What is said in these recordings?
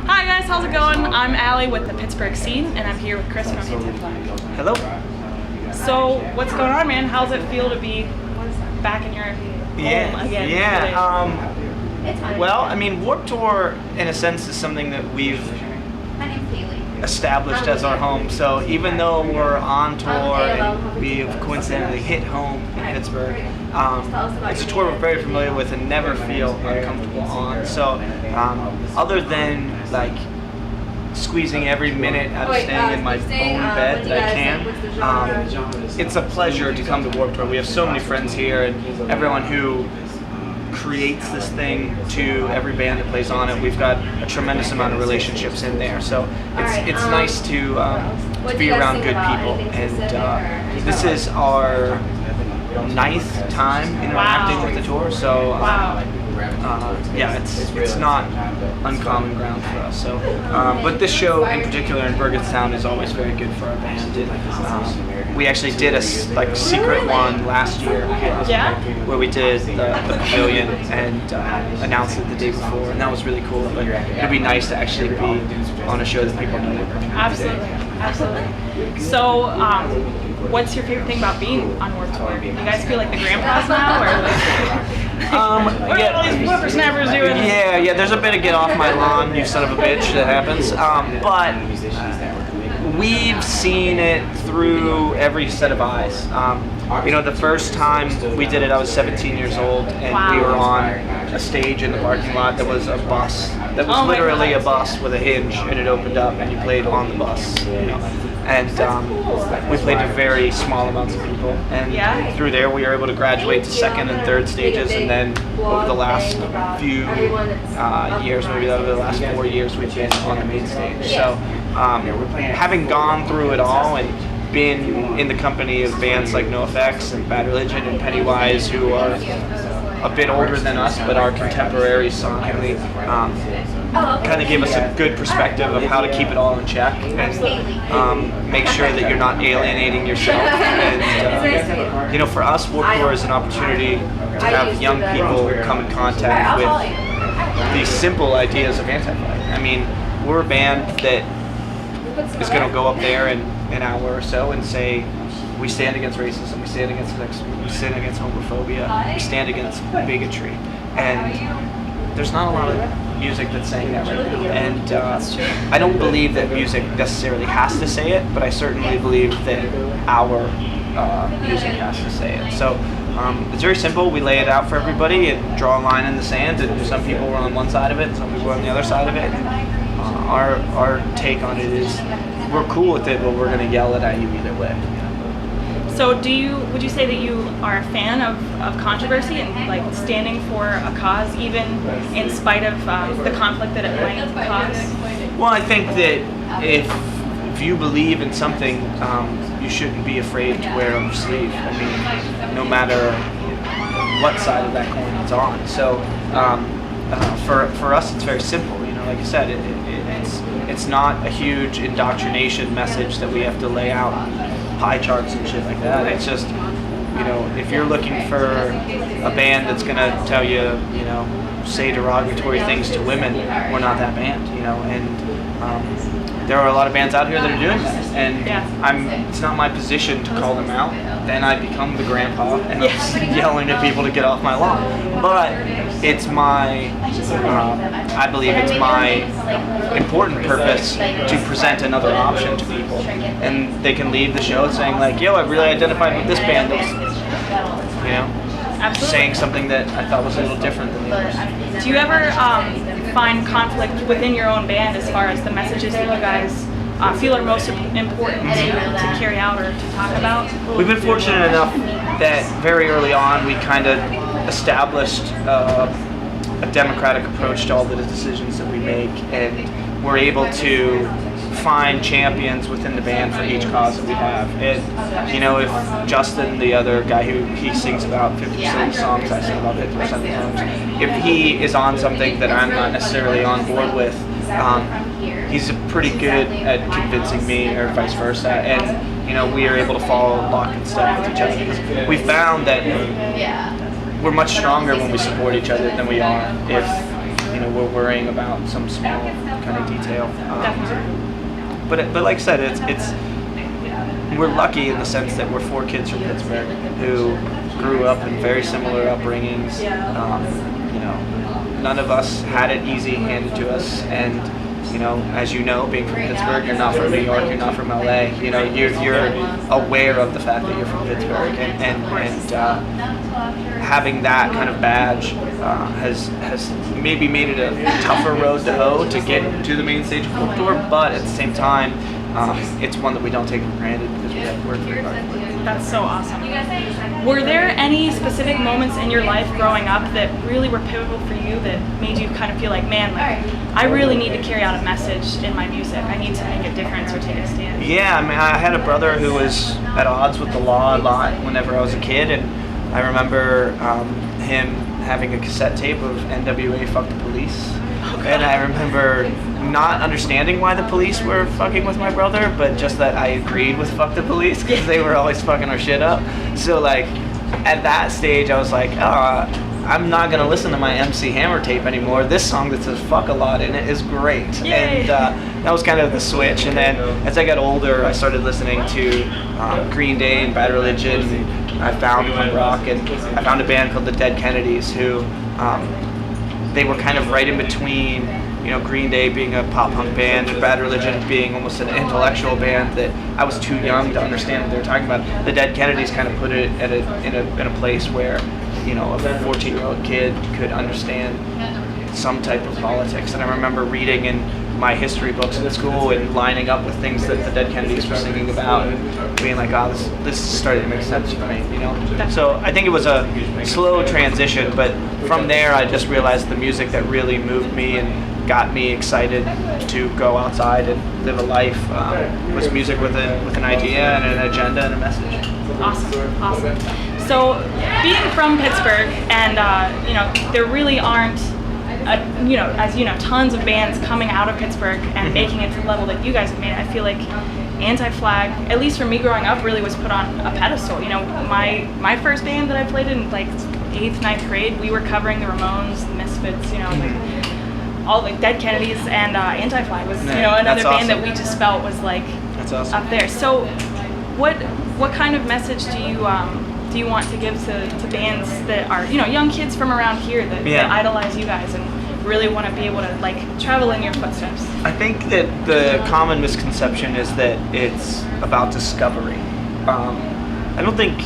Hi guys, how's it going? I'm Allie with the Pittsburgh scene, and I'm here with Chris from Pittsburgh. Hello. So, what's going on, man? How's it feel to be back in your home again? Well, I mean, Warped Tour, in a sense, is something that we've established as our home. So even though we're on tour and we have coincidentally hit home in Pittsburgh, it's a tour we're very familiar with and never feel uncomfortable on. So other than like squeezing every minute out of staying in my own bed that I can, it's a pleasure to come to Warped Tour. We have so many friends here, and everyone who creates this thing to every band that plays on it. We've got a tremendous amount of relationships in there, so it's nice to be around good people. And this is our 9th time interacting with the tour, so yeah, it's not uncommon ground for us. So, but this show in particular in Burgettstown is always very good for our band. We actually did a secret one last year, where we did the pavilion and announced it the day before, and that was really cool. But it'd be nice to actually be on a show that people know. Absolutely, absolutely. So, what's your favorite thing about being on Warped Tour? Do you guys feel like the grandpas now, or like, what are all these whippersnappers doing? Yeah. There's a bit of get off my lawn, you son of a bitch, that happens. But we've seen it through every set of eyes. The first time we did it, I was 17 years old, and we were on a stage in the parking lot that was a bus. That was literally a bus with a hinge, and it opened up, and you played on the bus. And we played to very small amounts of people. And through there, we were able to graduate to second and third stages, and then over the last few years, maybe over the last 4 years, we've been on the main stage. So having gone through it all and been in the company of bands like NoFX and Bad Religion and Pennywise, who are a bit older than us but are contemporaries sonically, kind of give us a good perspective of how to keep it all in check and make sure that you're not alienating yourself. And for us, Warped Tour is an opportunity to have young people come in contact with these simple ideas of anti-flag. I mean, we're a band that is going to go up there in an hour or so and say, we stand against racism, we stand against sexism, we stand against homophobia, we stand against bigotry. And there's not a lot of music that's saying that right now. And I don't believe that music necessarily has to say it, but I certainly believe that our music has to say it. So it's very simple. We lay it out for everybody and draw a line in the sand, and some people were on one side of it and some people were on the other side of it. And our take on it is, we're cool with it, but we're going to yell it at you either way. So would you say that you are a fan of controversy and like standing for a cause, even in spite of the conflict that it might cause? Well, I think that if you believe in something, you shouldn't be afraid to wear it on your sleeve. I mean, no matter what side of that coin it's on. So for us, it's very simple. Like I said, it's not a huge indoctrination message that we have to lay out pie charts and shit like that. It's just, if you're looking for a band that's gonna tell you, say derogatory things to women, we're not that band, and there are a lot of bands out here that are doing that, and it's not my position to call them out. Then I become the grandpa and I'm yelling at people to get off my lawn. But it's my, I believe it's my important purpose to present another option to people, and they can leave the show saying like, yo, I really identified with this band that was, saying something that I thought was a little different than the others. Do you ever find conflict within your own band as far as the messages that you guys feel are most important to carry out or to talk about? We've been fortunate enough that very early on we kind of established a democratic approach to all the decisions that we make, and we're able to find champions within the band for each cause that we have. And if Justin, the other guy who he sings about 50% of the songs, I sing about 50% of the songs, if he is on something that I'm not necessarily on board with, he's pretty good at convincing me, or vice versa, and we are able to follow lock and step with each other. We found that we're much stronger when we support each other than we are if we're worrying about some small kind of detail. Definitely. But like I said, it's we're lucky in the sense that we're 4 kids from Pittsburgh who grew up in very similar upbringings. None of us had it easy handed to us, and as you know, being from Pittsburgh, you're not from New York, you're not from LA. You're aware of the fact that you're from Pittsburgh, and having that kind of badge has maybe made it a tougher road to hoe to get to the main stage of Warped Tour, but at the same time, it's one that we don't take for granted because we have worked very hard for it. That's so awesome. Were there any specific moments in your life growing up that really were pivotal for you that made you kind of feel like, man, I really need to carry out a message in my music. I need to make a difference or take a stand? Yeah, I mean, I had a brother who was at odds with the law a lot whenever I was a kid, and I remember him having a cassette tape of NWA Fuck the Police. And I remember not understanding why the police were fucking with my brother, but just that I agreed with Fuck the Police because they were always fucking our shit up. So like at that stage I was like, I'm not gonna listen to my MC Hammer tape anymore. This song that says fuck a lot in it is great. Yay. And that was kind of the switch. And then as I got older, I started listening to Green Day and Bad Religion. I found punk rock, and I found a band called the Dead Kennedys who they were kind of right in between, Green Day being a pop punk band and Bad Religion being almost an intellectual band that I was too young to understand what they were talking about. The Dead Kennedys kind of put it in a place where, a 14-year-old kid could understand some type of politics. And I remember reading in my history books in school and lining up with things that the Dead Kennedys were singing about and being like, this started to make sense for me, So I think it was a slow transition, but from there I just realized the music that really moved me and got me excited to go outside and live a life was music with an idea and an agenda and a message. Awesome. So being from Pittsburgh, and there really aren't as you know, tons of bands coming out of Pittsburgh and making it to the level that you guys have made. I feel like Anti-Flag, at least for me growing up, really was put on a pedestal. My first band that I played in like 8th, 9th grade, we were covering the Ramones, the Misfits, all the Dead Kennedys, and Anti-Flag was another band that we just felt was like up there. So what kind of message do you want to give to bands that are young kids from around here that idolize you guys and really want to be able to like travel in your footsteps? I think that the common misconception is that it's about discovery. I don't think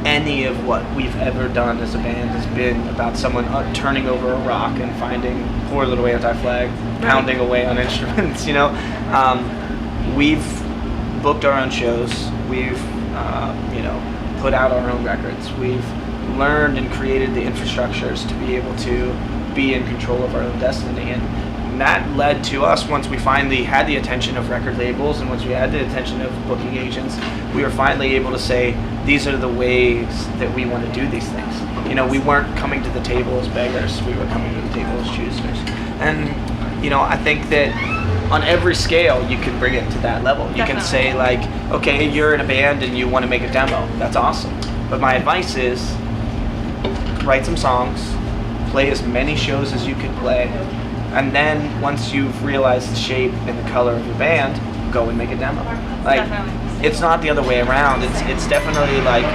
any of what we've ever done as a band has been about someone turning over a rock and finding poor little Anti-Flag pounding away on instruments. We've booked our own shows. We've put out our own records. We've learned and created the infrastructures to be able to be in control of our own destiny, and that led to us, once we finally had the attention of record labels and once we had the attention of booking agents, we were finally able to say, these are the ways that we want to do these things. We weren't coming to the table as beggars, we were coming to the table as choosers. And I think that on every scale you can bring it to that level. You can say like, okay, you're in a band and you want to make a demo. That's awesome. But my advice is write some songs, play as many shows as you can play, and then once you've realized the shape and the color of your band, go and make a demo. It's not the other way around. It's definitely like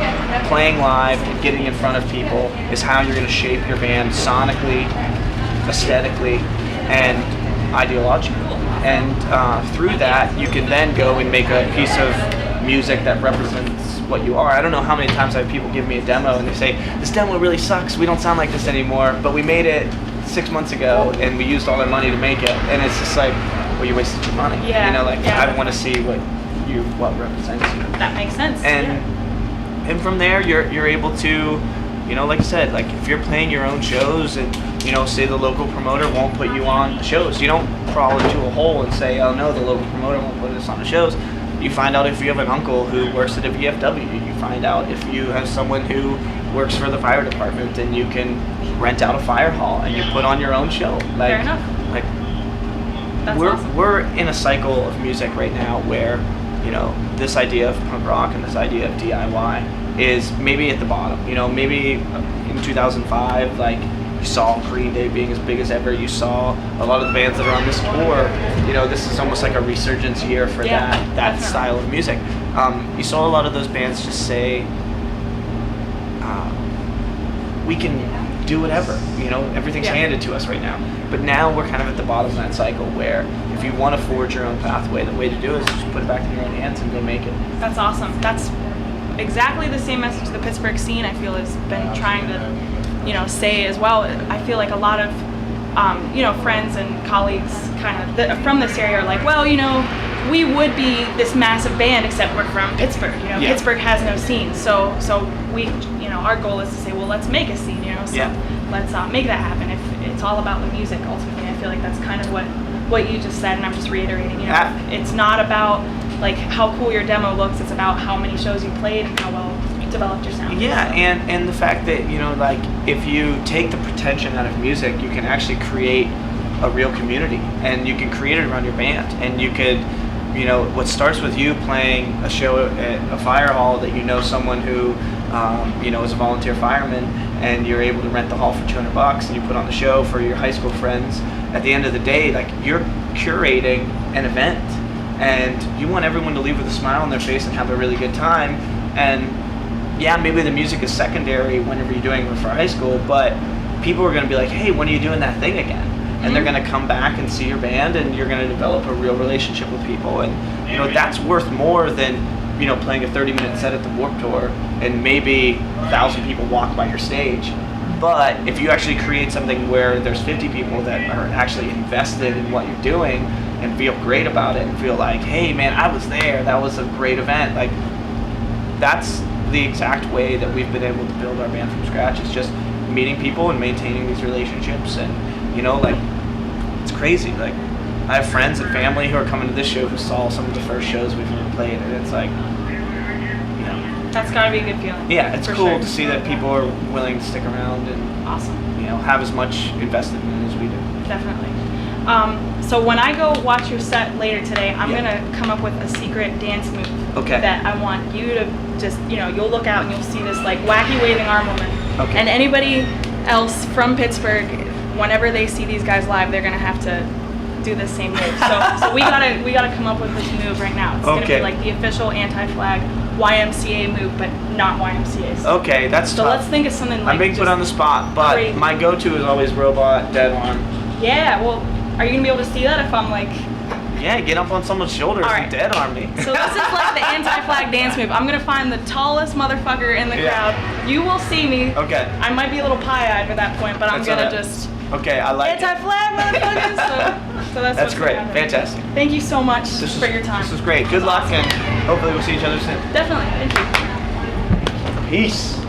playing live and getting in front of people is how you're going to shape your band sonically, aesthetically, and ideologically. And through that, you can then go and make a piece of music that represents what you are. I don't know how many times I have people give me a demo and they say, this demo really sucks, we don't sound like this anymore, but we made it 6 months ago and we used all our money to make it. And it's just like, well, you wasted your money. I want to see what represents you. That makes sense. And from there, you're able to, like I said, like if you're playing your own shows and say the local promoter won't put you on the shows, you don't crawl into a hole and say, oh no, the local promoter won't put us on the shows. You find out if you have an uncle who works at a VFW. You find out if you have someone who works for the fire department, and you can rent out a fire hall and you put on your own show. Fair enough. That's awesome. We're in a cycle of music right now where this idea of punk rock and this idea of DIY is maybe at the bottom. Maybe in 2005, like You saw Green Day being as big as ever. You saw a lot of the bands that are on this tour. You know, this is almost like a resurgence year for that definitely. style of music. You saw a lot of those bands just say, we can do whatever, you know, everything's handed to us right now. But now we're kind of at the bottom of that cycle where if you want to forge your own pathway, the way to do it is just put it back in your own hands and go make it. That's awesome. That's exactly the same message the Pittsburgh scene, I feel, has been trying to, you know, say as well. I feel like a lot of, you know, friends and colleagues kind of from this area are like, well, you know, we would be this massive band except we're from Pittsburgh. You know, Pittsburgh has no scene. So we, you know, our goal is to say, well, let's make a scene. You know, so let's make that happen. If it's all about the music, ultimately, I feel like that's kind of what you just said, and I'm just reiterating. You know, it's not about like how cool your demo looks. It's about how many shows you played and how well you developed your sound. Yeah, and the fact that, you know, like if you take the pretension out of music, you can actually create a real community, and you can create it around your band, and you could. You know, what starts with you playing a show at a fire hall that you know someone who, you know, is a volunteer fireman, and you're able to rent the hall for $200 and you put on the show for your high school friends. At the end of the day, like, you're curating an event, and you want everyone to leave with a smile on their face and have a really good time. And yeah, maybe the music is secondary whenever you're doing it for high school, but people are going to be like, hey, when are you doing that thing again? And they're going to come back and see your band, and you're going to develop a real relationship with people. And, you know, that's worth more than, you know, playing a 30-minute set at the Warped Tour and maybe 1,000 people walk by your stage. But if you actually create something where there's 50 people that are actually invested in what you're doing and feel great about it and feel like, hey, man, I was there. That was a great event. Like, that's the exact way that we've been able to build our band from scratch. It's just meeting people and maintaining these relationships. And, you know, like, it's crazy. Like, I have friends and family who are coming to this show who saw some of the first shows we've ever played, and it's like, you know, that's gotta be a good feeling. Yeah, it's cool to see that people are willing to stick around and you know, have as much invested in it as we do. Definitely. So when I go watch your set later today, I'm gonna come up with a secret dance move that I want you to just, you know, you'll look out and you'll see this like wacky waving arm woman. And anybody else from Pittsburgh, whenever they see these guys live, they're gonna have to do the same move. So we gotta come up with this move right now. It's gonna be like the official anti-flag YMCA move, but not YMCA. Okay, that's so tough. Let's think of something like. I'm being put on the spot, but crazy. My go-to is always robot dead arm. Yeah, well, are you gonna be able to see that if I'm like? Yeah, get up on someone's shoulders and dead arm me. So this is like the anti-flag dance move. I'm gonna find the tallest motherfucker in the crowd. You will see me. Okay. I might be a little pie-eyed at that point, but I'm gonna just. Okay, I like anti-flag motherfuckers. So that's great. Fantastic. Thank you so much for your time. This was great. Good luck, and hopefully we'll see each other soon. Definitely. Thank you. Peace.